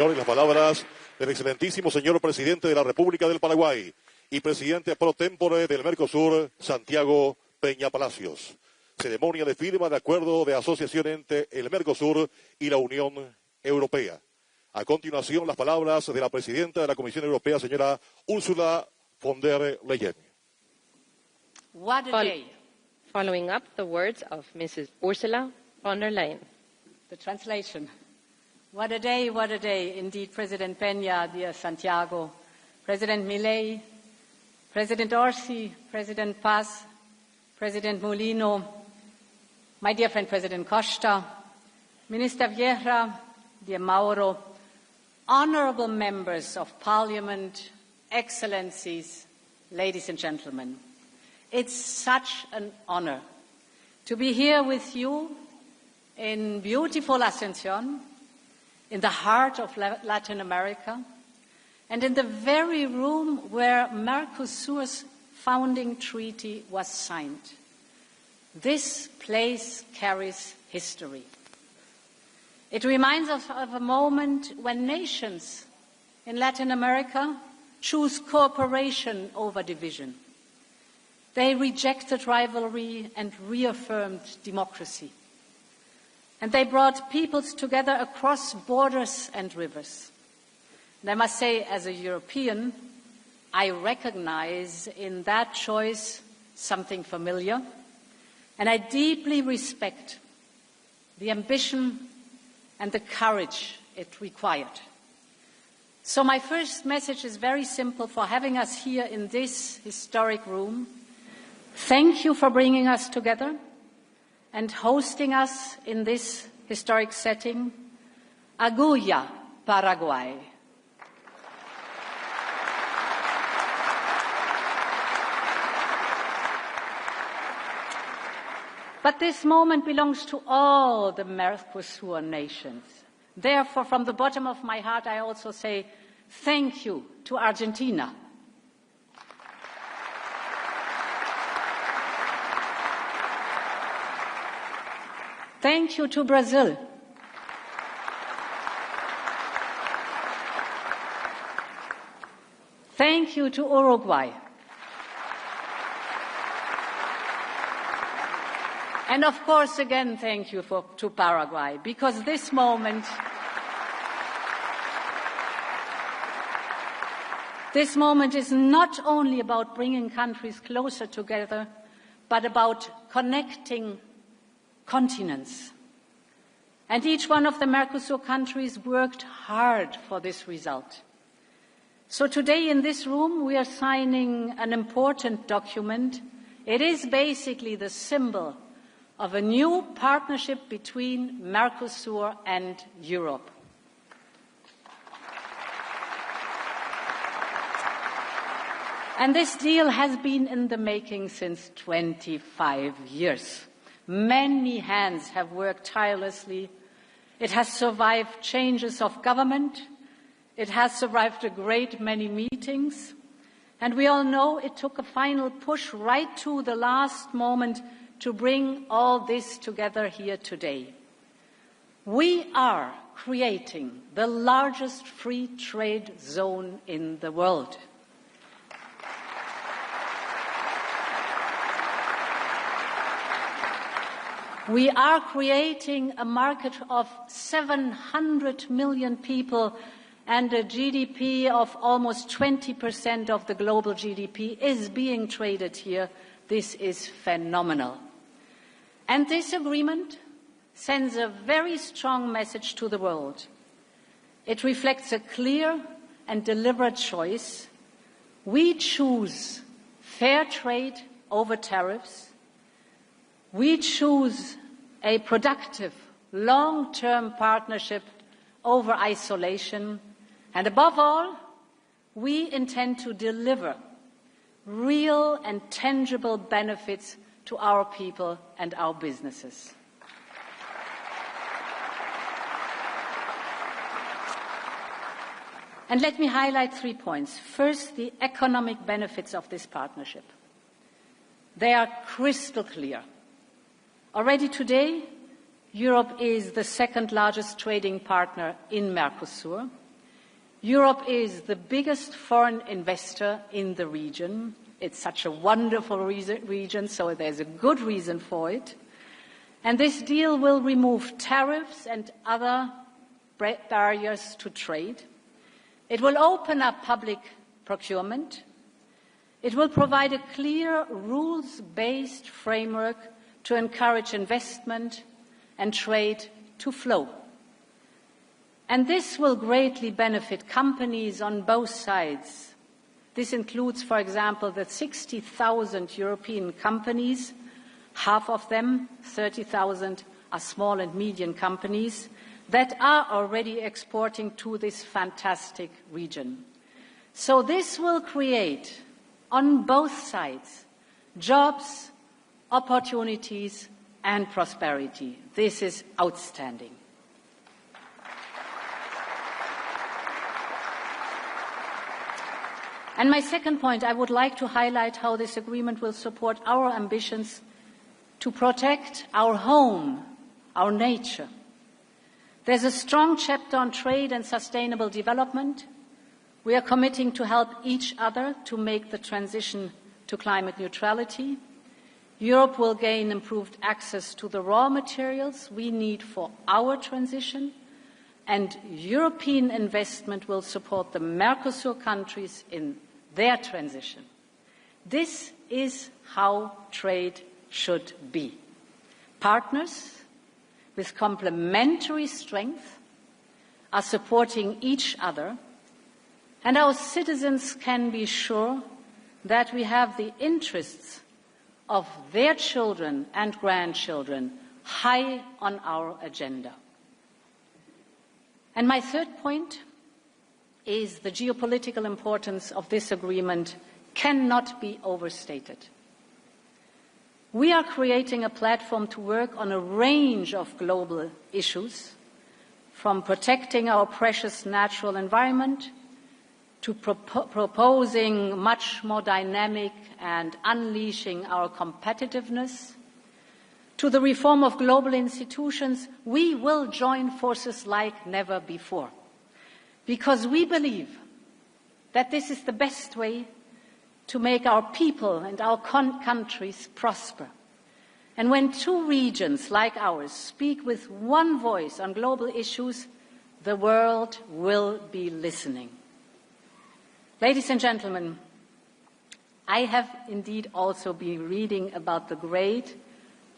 Las palabras del excelentísimo señor presidente de la República del Paraguay y presidente pro tempore del Mercosur, Santiago Peña Palacios. Ceremonia de firma de acuerdo de asociación entre el Mercosur y la Unión Europea. A continuación, las palabras de la presidenta de la Comisión Europea, señora Ursula von der Leyen. What a day. Following up the words of Mrs. Ursula von der Leyen. The translation. What a day indeed, President Peña, dear Santiago, President Milei, President Orsi, President Paz, President Molino, my dear friend President Costa, Minister Vieira, dear Mauro, honourable members of Parliament, Excellencies, ladies and gentlemen. It's such an honour to be here with you in beautiful Asuncion, in the heart of Latin America, and in the very room where Mercosur's founding treaty was signed. This place carries history. It reminds us of a moment when nations in Latin America choose cooperation over division. They rejected rivalry and reaffirmed democracy. And they brought peoples together across borders and rivers. And I must say, as a European, I recognize in that choice something familiar, and I deeply respect the ambition and the courage it required. So my first message is very simple for having us here in this historic room. Thank you for bringing us together and hosting us in this historic setting. Agulla, Paraguay. But this moment belongs to all the Mercosur nations. Therefore, from the bottom of my heart, I also say thank you to Argentina. Thank you to Brazil. Thank you to Uruguay. And of course, again, thank you to Paraguay, because this moment is not only about bringing countries closer together, but about connecting continents. And each one of the Mercosur countries worked hard for this result. So today in this room we are signing an important document. It is basically the symbol of a new partnership between Mercosur and Europe. And this deal has been in the making since 25 years. Many hands have worked tirelessly. It has survived changes of government. It has survived a great many meetings. And we all know it took a final push right to the last moment to bring all this together here today. We are creating the largest free trade zone in the world. We are creating a market of 700 million people, and a GDP of almost 20% of the global GDP is being traded here. This is phenomenal. And this agreement sends a very strong message to the world. It reflects a clear and deliberate choice. We choose fair trade over tariffs. We choose a productive, long-term partnership over isolation. And above all, we intend to deliver real and tangible benefits to our people and our businesses. And let me highlight 3 points. First, the economic benefits of this partnership. They are crystal clear. Already today, Europe is the second largest trading partner in Mercosur. Europe is the biggest foreign investor in the region. It's such a wonderful region, so there's a good reason for it. And this deal will remove tariffs and other barriers to trade. It will open up public procurement. It will provide a clear, rules-based framework to encourage investment and trade to flow. And this will greatly benefit companies on both sides. This includes, for example, the 60,000 European companies. Half of them, 30,000, are small and medium companies that are already exporting to this fantastic region. So this will create, on both sides, jobs, opportunities, and prosperity. This is outstanding. And my second point, I would like to highlight how this agreement will support our ambitions to protect our home, our nature. There's a strong chapter on trade and sustainable development. We are committing to help each other to make the transition to climate neutrality. Europe will gain improved access to the raw materials we need for our transition, and European investment will support the Mercosur countries in their transition. This is how trade should be. Partners with complementary strength are supporting each other, and our citizens can be sure that we have the interests of their children and grandchildren high on our agenda. And my third point is the geopolitical importance of this agreement cannot be overstated. We are creating a platform to work on a range of global issues, from protecting our precious natural environment to proposing much more dynamic and unleashing our competitiveness, to the reform of global institutions. We will join forces like never before, because we believe that this is the best way to make our people and our countries prosper. And when two regions like ours speak with one voice on global issues, the world will be listening. Ladies and gentlemen, I have indeed also been reading about the great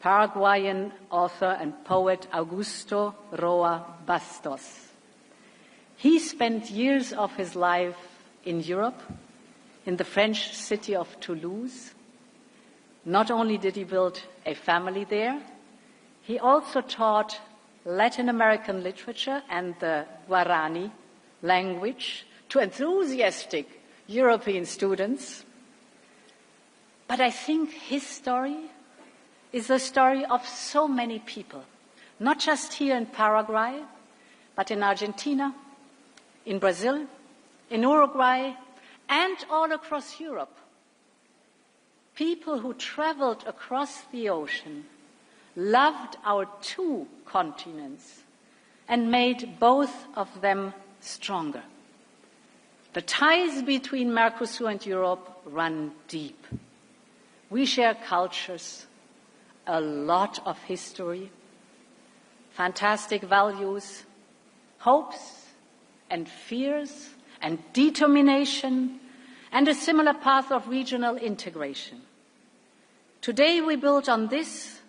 Paraguayan author and poet Augusto Roa Bastos. He spent years of his life in Europe, in the French city of Toulouse. Not only did he build a family there, he also taught Latin American literature and the Guarani language to enthusiastic European students. But I think his story is the story of so many people, not just here in Paraguay, but in Argentina, in Brazil, in Uruguay, and all across Europe. People who traveled across the ocean, loved our two continents, and made both of them stronger. The ties between Mercosur and Europe run deep. We share cultures, a lot of history, fantastic values, hopes and fears and determination, and a similar path of regional integration. Today we build on this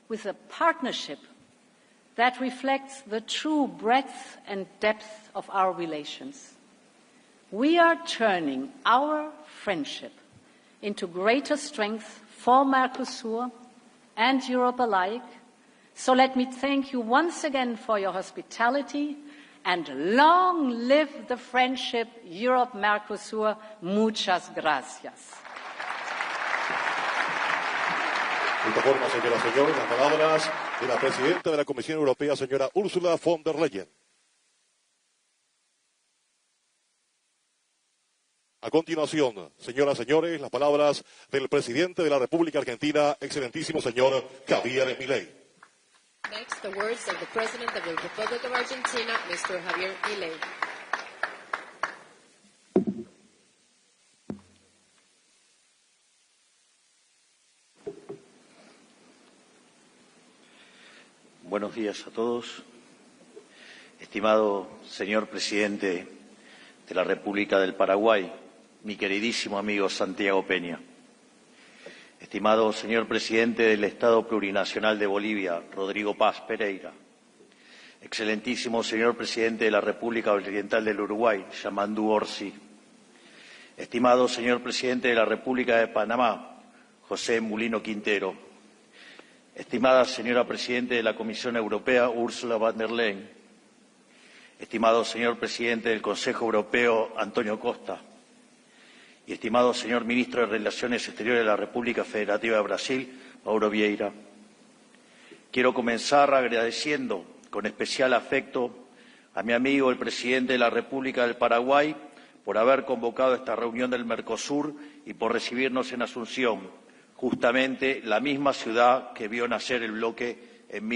with a partnership that reflects the true breadth and depth of our relations. We are turning our friendship into greater strength for Mercosur and Europe alike. So let me thank you once again for your hospitality, and long live the friendship Europe-Mercosur. Muchas gracias. De esta forma, señoras y señores, las palabras de la presidenta de la Comisión Europea, señora Ursula von der Leyen. A continuación, señoras y señores, las palabras del presidente de la República Argentina, excelentísimo señor Javier Milei. Next, the words of the President of the Republic of Argentina, Mr. Javier Milei. Buenos días a todos. Estimado señor presidente de la República del Paraguay, mi queridísimo amigo Santiago Peña. Estimado señor presidente del Estado Plurinacional de Bolivia, Rodrigo Paz Pereira. Excelentísimo señor presidente de la República Oriental del Uruguay, Yamandú Orsi. Estimado señor presidente de la República de Panamá, José Mulino Quintero. Estimada señora presidente de la Comisión Europea, Ursula von der Leyen. Estimado señor presidente del Consejo Europeo, Antonio Costa. Y estimado señor ministro de Relaciones Exteriores de la República Federativa de Brasil, Mauro Vieira. Quiero comenzar agradeciendo con especial afecto a mi amigo el presidente de la República del Paraguay por haber convocado esta reunión del Mercosur y por recibirnos en Asunción, justamente la misma ciudad que vio nacer el bloque en